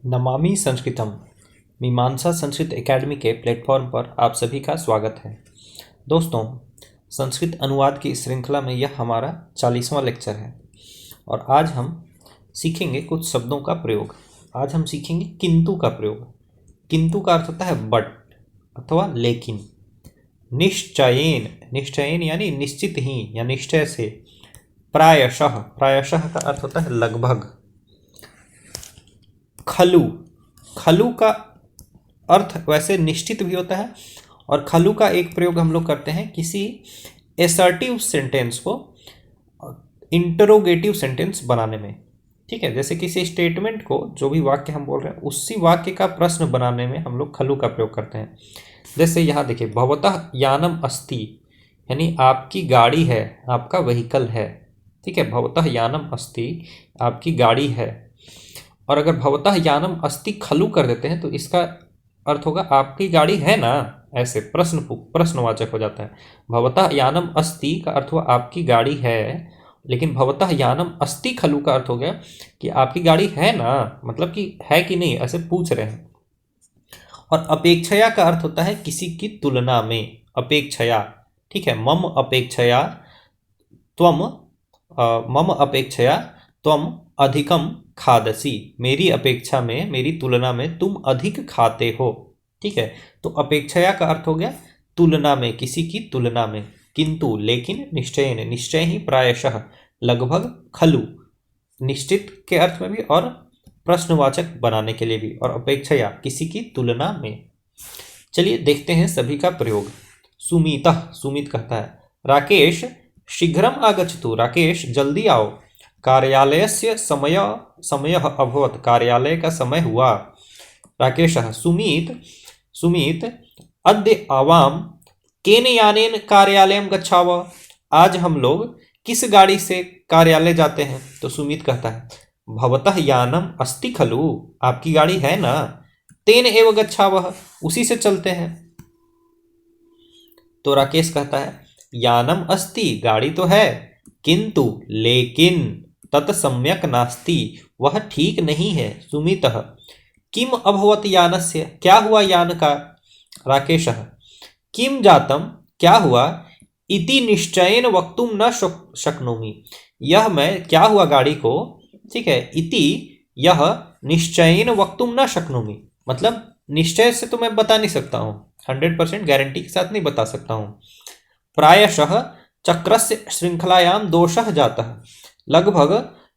नमामि संस्कृतम मीमांसा संस्कृत एकेडमी के प्लेटफॉर्म पर आप सभी का स्वागत है। दोस्तों, संस्कृत अनुवाद की श्रृंखला में यह हमारा 40वां लेक्चर है और आज हम सीखेंगे कुछ शब्दों का प्रयोग। आज हम सीखेंगे किंतु का प्रयोग। किंतु का अर्थ होता है बट अथवा लेकिन। निश्चयेन, निश्चयेन यानी निश्चित ही या निश्चय से। प्रायशः, प्रायशः का अर्थ होता है लगभग। खलु, खलु का अर्थ वैसे निश्चित भी होता है और खलु का एक प्रयोग हम लोग करते हैं किसी एसर्टिव सेंटेंस को इंटरोगेटिव सेंटेंस बनाने में। ठीक है, जैसे किसी स्टेटमेंट को, जो भी वाक्य हम बोल रहे हैं उसी वाक्य का प्रश्न बनाने में हम लोग खलु का प्रयोग करते हैं। जैसे यहाँ देखिए, भवतः यानम अस्ति यानी आपकी गाड़ी है, आपका व्हीकल है। ठीक है, भवतः यानम अस्ति आपकी गाड़ी है। और अगर भवतः यानम अस्ति खलु कर देते हैं तो इसका अर्थ होगा आपकी गाड़ी है ना, ऐसे प्रश्नवाचक हो जाता है। भवतः यानम अस्ति का अर्थ हुआ आपकी गाड़ी है, लेकिन भवतः यानम अस्ति खलु का अर्थ हो गया कि आपकी गाड़ी है ना, मतलब कि है कि नहीं, ऐसे पूछ रहे हैं। और अपेक्षया का अर्थ होता है किसी की तुलना में। अपेक्षया, ठीक है, मम अपेक्षया त्वम अधिकम खादसी, मेरी अपेक्षा में, मेरी तुलना में तुम अधिक खाते हो। ठीक है, तो अपेक्षया का अर्थ हो गया तुलना में, किसी की तुलना में। किंतु, लेकिन, निश्चयेन, निश्चय ही, प्रायशः, लगभग, खलु, निश्चित के अर्थ में भी और प्रश्नवाचक बनाने के लिए भी, और अपेक्षया किसी की तुलना में। चलिए देखते हैं सभी का प्रयोग। सुमितः, सुमित कहता है राकेश शीघ्रम आगच्छतु, राकेश जल्दी आओ। कार्यालयस्य समयः अभवत्, कार्यालय का समय हुआ। राकेशः सुमित अद्य आवाम केन यानेन कार्यालयं गच्छाव, आज हम लोग किस गाड़ी से कार्यालय जाते हैं। तो सुमित कहता है भवतः यानम अस्ति खलु, आपकी गाड़ी है ना। तेन एव गच्छावः, उसी से चलते हैं। तो राकेश कहता है यानम अस्ति, गाड़ी तो है, किंतु, लेकिन, तत् सम्यक नास्ति, वह ठीक नहीं है। सुमितः किम अभवत यानस्य, क्या हुआ यान का। राकेशः किम जातम, क्या हुआ। इति निश्चयेन वक्तुम न शक्नोमि, यह मैं, क्या हुआ गाड़ी को, ठीक है, इति यह निश्चयेन वक्तुम न शक्नोमि, मतलब निश्चय से तो मैं बता नहीं सकता हूँ, 100% गारंटी के साथ नहीं बता सकता हूँ। प्रायशः चक्रस्य श्रृंखलायां दोषः जातः, लगभग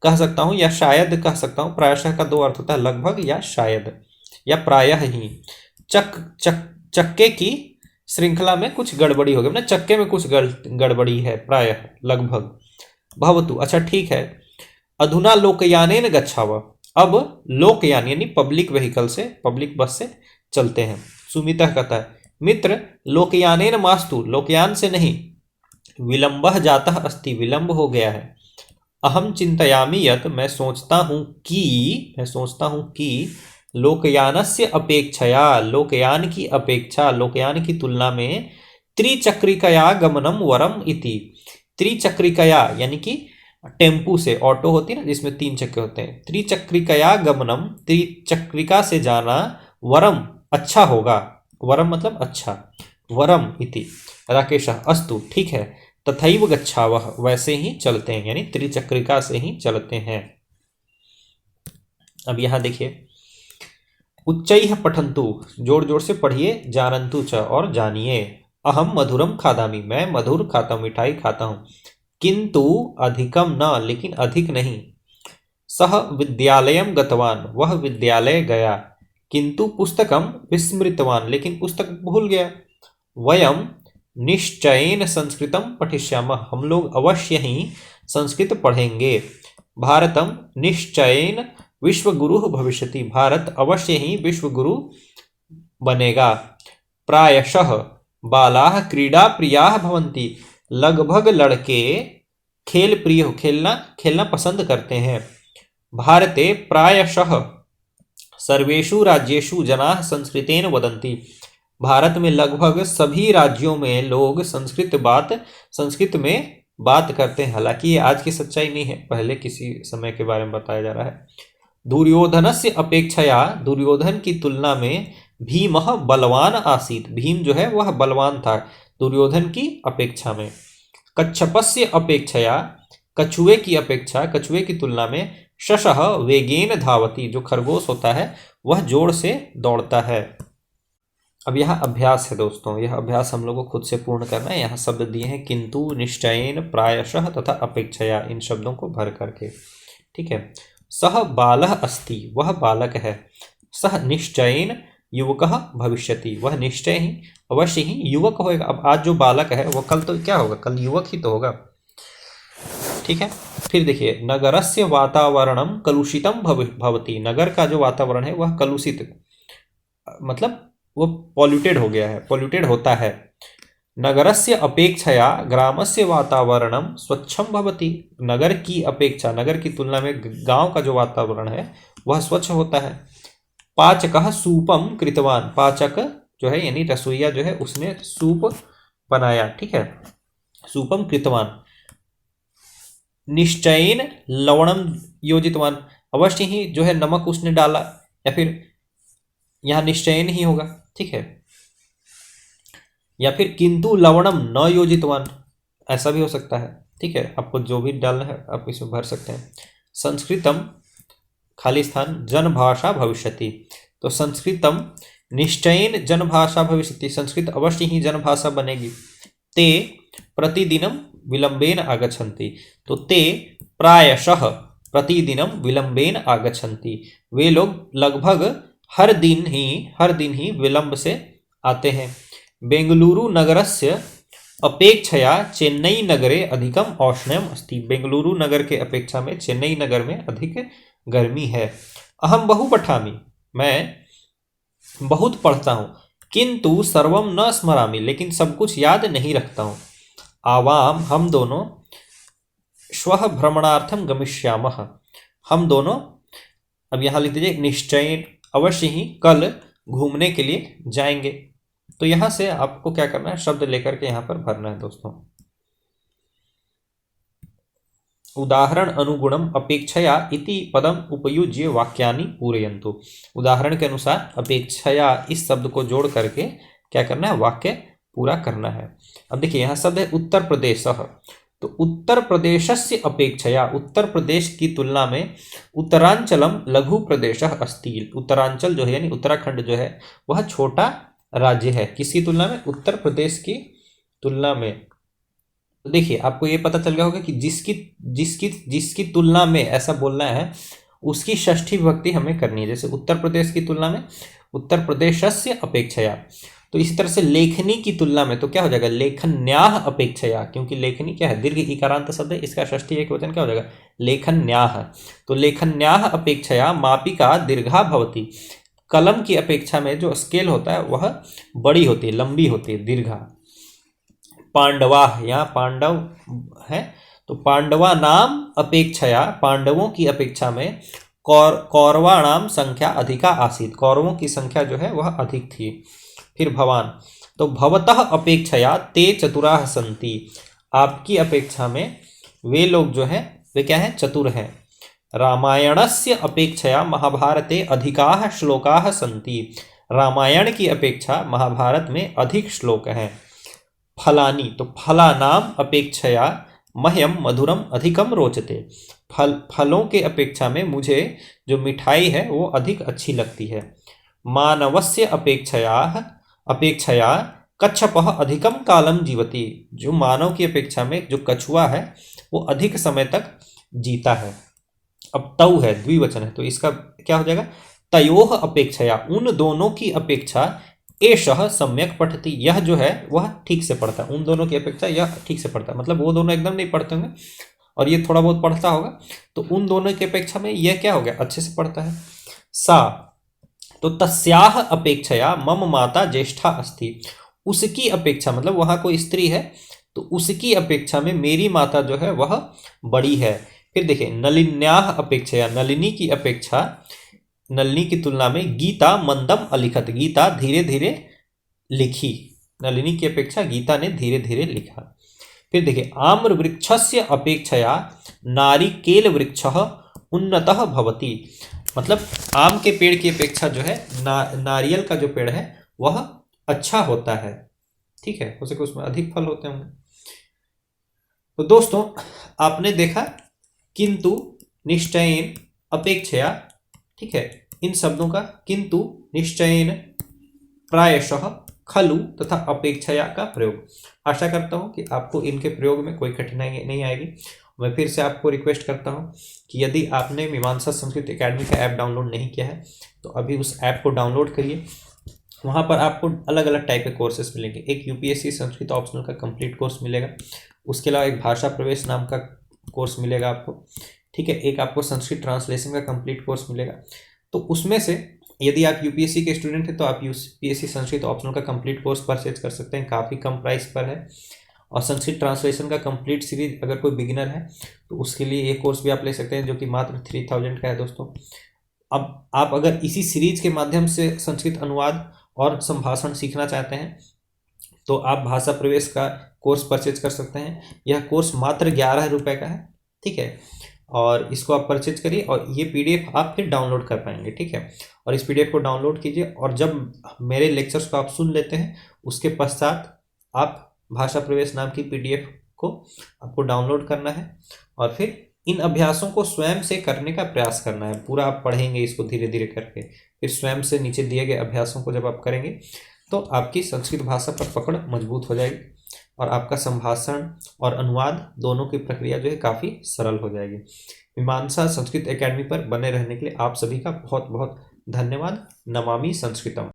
कह सकता हूँ या शायद कह सकता हूँ। प्रायशः का दो अर्थ होता है, लगभग या शायद या प्रायः ही। चक्के की श्रृंखला में कुछ गड़बड़ी हो गई, मतलब चक्के में कुछ गड़बड़ी है, प्रायः, लगभग। भवतु, अच्छा ठीक है। अधुना लोकयानेन गच्छाव, अब लोकयान यानी पब्लिक व्हीकल से, पब्लिक बस से चलते हैं। सुमितः कहता है मित्र लोकयानेन मास्तु, लोकयान से नहीं। विलंबः जातः अस्ति, विलंब हो गया है। अहम चिंतयामि यत्, मैं सोचता हूँ कि लोकयानस्य अपेक्षया, लोकयान की अपेक्षा, लोकयान की तुलना में त्रिचक्रिकया गमनम वरम इति। त्रिचक्रिकया यानी कि टेम्पू से, ऑटो होती है ना जिसमें 3 चक्के होते हैं, त्रिचक्रिकया गमनम, त्रिचक्रिका से जाना, वरम, अच्छा होगा, वरम मतलब अच्छा, वरम इति। राकेशः अस्तु, ठीक है, तथैव गच्छावः, वैसे ही चलते हैं, यानी त्रिचक्रिका से ही चलते हैं। अब यहां देखिए, उच्चैः पठन्तु, जोर जोर से पढ़िए, जानन्तु च, और जानिए। अहम मधुरम खादामि, मैं मधुर खाता हूं, मिठाई खाता हूं। किंतु अधिकम न, लेकिन अधिक नहीं। सः विद्यालयं गतवान, वह विद्यालय गया। किंतु पुस्तकम विस्मृतवान, लेकिन पुस्तक भूल गया। वयम निश्चयेन संस्कृतम पठिष्यामः, हम लोग अवश्य ही संस्कृत पढ़ेंगे। भारतम निश्चयेन विश्वगुरुः भविष्यति, भारत अवश्य ही विश्वगुरु बनेगा। प्रायशः बालाः क्रीडा प्रियाः भवन्ति, लगभग लड़के खेल प्रिय, खेलना पसंद करते हैं। भारते प्रायशः सर्वेषु राज्येषु जनाः संस्कृतेन वदन्ति, भारत में लगभग सभी राज्यों में लोग संस्कृत में बात करते हैं। हालांकि ये आज की सच्चाई नहीं है, पहले किसी समय के बारे में बताया जा रहा है। दुर्योधनस्य अपेक्षया, दुर्योधन की तुलना में भीमः बलवान आसीत्, भीम जो है वह बलवान था दुर्योधन की अपेक्षा में। कच्छपस्य अपेक्षया, कछुए की अपेक्षा, कछुए की तुलना में शशः वेगेन धावति, जो खरगोश होता है वह जोर से दौड़ता है। अब यहाँ अभ्यास है दोस्तों, यह अभ्यास हम लोग को खुद से पूर्ण करना है। यहाँ शब्द दिए हैं किंतु, निश्चयेन, प्रायशः तथा अपेक्षया, इन शब्दों को भर करके। ठीक है। सह बालः अस्ति, वह बालक है। सह निश्चयेन युवकः भविष्यति, वह निश्चय ही अवश्य ही युवक होएगा। अब आज जो बालक है वह कल तो क्या होगा, कल युवक ही तो होगा। ठीक है। फिर देखिए, नगरस्य वातावरणम कलुषितम भवति, नगर का जो वातावरण है वह कलुषित, मतलब वो पॉल्यूटेड हो गया है, पॉल्यूटेड होता है। नगरस्य अपेक्षया ग्रामस्य वातावरणम स्वच्छम भवति, नगर की अपेक्षा, नगर की तुलना में गांव का जो वातावरण है वह स्वच्छ होता है। पाचकः सूपम कृतवान, पाचक जो है यानी रसोईया जो है उसने सूप बनाया। ठीक है, सूपम कृतवान। निश्चयेन लवणम योजितवान, अवश्य ही जो है नमक उसने डाला, या फिर यहाँ निश्चयेन ही होगा। ठीक है, या फिर किंतु लवणम न योजितवान, ऐसा भी हो सकता है। ठीक है, आपको जो भी डालना है आप इसमें भर सकते हैं। संस्कृतम खाली स्थान जनभाषा भविष्यति, तो संस्कृतम निश्चयेन जनभाषा भविष्यति, संस्कृत अवश्य ही जनभाषा बनेगी। ते प्रतिदिनम विलंबेन आगच्छन्ति, तो ते प्रायशः प्रतिदिनम विलंबेन आगच्छन्ति, वे लोग लगभग हर दिन ही विलंब से आते हैं। बेंगलुरु नगरस्य अपेक्षया चेन्नई नगरे अधिकम औष्ण्यम अस्ति, बेंगलुरु नगर के अपेक्षा में चेन्नई नगर में अधिक गर्मी है। अहम बहु पठामि, मैं बहुत पढ़ता हूँ। किंतु सर्वम न स्मरामि, लेकिन सब कुछ याद नहीं रखता हूँ। आवाम, हम दोनों, श्वः भ्रमणार्थम गमिष्यामः, हम दोनों, अब यहाँ लिख दीजिए निश्चय, अवश्य ही कल घूमने के लिए जाएंगे। तो यहाँ से आपको क्या करना है, शब्द लेकर के यहाँ पर भरना है दोस्तों। उदाहरण अनुगुणम अपेक्षया इति पदम उपयुज्य वाक्यानि पूरयन्तु, उदाहरण के अनुसार अपेक्षया इस शब्द को जोड़ करके क्या करना है, वाक्य पूरा करना है। अब देखिए यहाँ शब्द है उत्तर प्रदेश, तो उत्तर प्रदेशस्य अपेक्षया, उत्तर प्रदेश की तुलना में उत्तरांचलम लघु प्रदेशः अस्ति, उत्तरांचल जो है यानी उत्तराखंड जो है वह छोटा राज्य है। किसकी तुलना में, उत्तर प्रदेश की तुलना में। तो देखिए आपको ये पता चल गया होगा कि जिसकी तुलना में ऐसा बोलना है उसकी षष्ठी विभक्ति हमें करनी है। जैसे उत्तर प्रदेश की तुलना में उत्तर प्रदेशस्य अपेक्षया, तो इसी तरह से लेखनी की तुलना में तो क्या हो जाएगा, लेखन्याः अपेक्षया, क्योंकि लेखनी क्या है, दीर्घ इकारांत शब्द है, इसका षष्ठी एक वचन क्या हो जाएगा, लेखन्याः। तो लेखन्याः अपेक्षया मापिका दीर्घा भवति, कलम की अपेक्षा में जो स्केल होता है वह बड़ी होती है, लंबी होती है, दीर्घा। पांडवा, यहाँ पांडव है तो पांडवा नाम अपेक्षया, पांडवों की अपेक्षा में कौरवाणाम संख्या अधिका आसीत्, कौरवों की संख्या जो है वह अधिक थी। फिर भवान, तो भवतः अपेक्षया ते चतुराः सन्ति, आपकी अपेक्षा में वे लोग जो हैं वे क्या हैं, चतुर हैं। रामायणस्य अपेक्षया महाभारते अधिकाः श्लोकाः सन्ति, रामायण की अपेक्षा महाभारत में अधिक श्लोक हैं। फलानि, तो फलानाम अपेक्षया मह्यम मधुरम अधिकम रोचते, फलों के अपेक्षा में मुझे जो मिठाई है वो अधिक अच्छी लगती है। मानवस्य अपेक्षया कच्छपः अधिकम कालम जीवति, जो मानव की अपेक्षा में जो कछुआ है वो अधिक समय तक जीता है। अब तौ है, द्विवचन है, तो इसका क्या हो जाएगा, तयोः अपेक्षया, उन दोनों की अपेक्षा एषः सम्यक पठति, यह जो है वह ठीक से पढ़ता है, उन दोनों की अपेक्षा यह ठीक से पढ़ता है, मतलब वो दोनों एकदम नहीं पढ़ते होंगे और ये थोड़ा बहुत पढ़ता होगा, तो उन दोनों की अपेक्षा में यह क्या हो गया, अच्छे से पढ़ता है। सा, तो तस्याः अपेक्षया मम माता ज्येष्ठा अस्ति, उसकी अपेक्षा मतलब वहाँ कोई स्त्री है तो उसकी अपेक्षा में मेरी माता जो है वह बड़ी है। फिर देखिए नलिन्याः अपेक्षया, नलिनी की अपेक्षा, नलिनी की तुलना में गीता मंदम अलिखत, गीता धीरे धीरे लिखी, नलिनी की अपेक्षा गीता ने धीरे धीरे लिखा। फिर देखिए आम्र वृक्षस्य अपेक्षया नारिकेल वृक्षः उन्नतः भवति, मतलब आम के पेड़ की अपेक्षा जो है नारियल का जो पेड़ है वह अच्छा होता है। ठीक है, हो सके उसमें अधिक फल होते होंगे। तो दोस्तों आपने देखा किंतु, निश्चयेन, अपेक्षया, ठीक है, इन शब्दों का किंतु, निश्चयेन, प्रायशः, खलु तथा अपेक्षया का प्रयोग। आशा करता हूं कि आपको इनके प्रयोग में कोई कठिनाई नहीं आएगी। मैं फिर से आपको रिक्वेस्ट करता हूं कि यदि आपने मीमांसा संस्कृत एकेडमी का ऐप डाउनलोड नहीं किया है तो अभी उस ऐप को डाउनलोड करिए। वहाँ पर आपको अलग अलग टाइप के कोर्सेस मिलेंगे। एक यूपीएससी संस्कृत ऑप्शनल का कंप्लीट कोर्स मिलेगा, उसके अलावा एक भाषा प्रवेश नाम का कोर्स मिलेगा आपको, ठीक है, एक आपको संस्कृत ट्रांसलेशन का कंप्लीट कोर्स मिलेगा। तो उसमें से यदि आप यूपीएससी के स्टूडेंट हैं तो आप यूपीएससी संस्कृत ऑप्शनल का कंप्लीट कोर्स परचेज कर सकते हैं, काफ़ी कम प्राइस पर है। और संस्कृत ट्रांसलेशन का कंप्लीट सीरीज अगर कोई बिगिनर है तो उसके लिए ये कोर्स भी आप ले सकते हैं, जो कि मात्र 3000 का है दोस्तों। अब आप अगर इसी सीरीज के माध्यम से संस्कृत अनुवाद और संभाषण सीखना चाहते हैं तो आप भाषा प्रवेश का कोर्स परचेज कर सकते हैं। यह कोर्स मात्र 11 रुपये का है, ठीक है, और इसको आप परचेज करिए और ये पीडीएफ आप फिर डाउनलोड कर पाएंगे, ठीक है। और इस पीडीएफ को डाउनलोड कीजिए और जब मेरे लेक्चर्स को आप सुन लेते हैं उसके पश्चात आप भाषा प्रवेश नाम की पीडीएफ को आपको डाउनलोड करना है और फिर इन अभ्यासों को स्वयं से करने का प्रयास करना है। पूरा आप पढ़ेंगे इसको धीरे धीरे करके, फिर स्वयं से नीचे दिए गए अभ्यासों को जब आप करेंगे तो आपकी संस्कृत भाषा पर पकड़ मजबूत हो जाएगी और आपका संभाषण और अनुवाद दोनों की प्रक्रिया जो है काफ़ी सरल हो जाएगी। मीमांसा संस्कृत एकेडमी पर बने रहने के लिए आप सभी का बहुत बहुत धन्यवाद। नमामि संस्कृतम।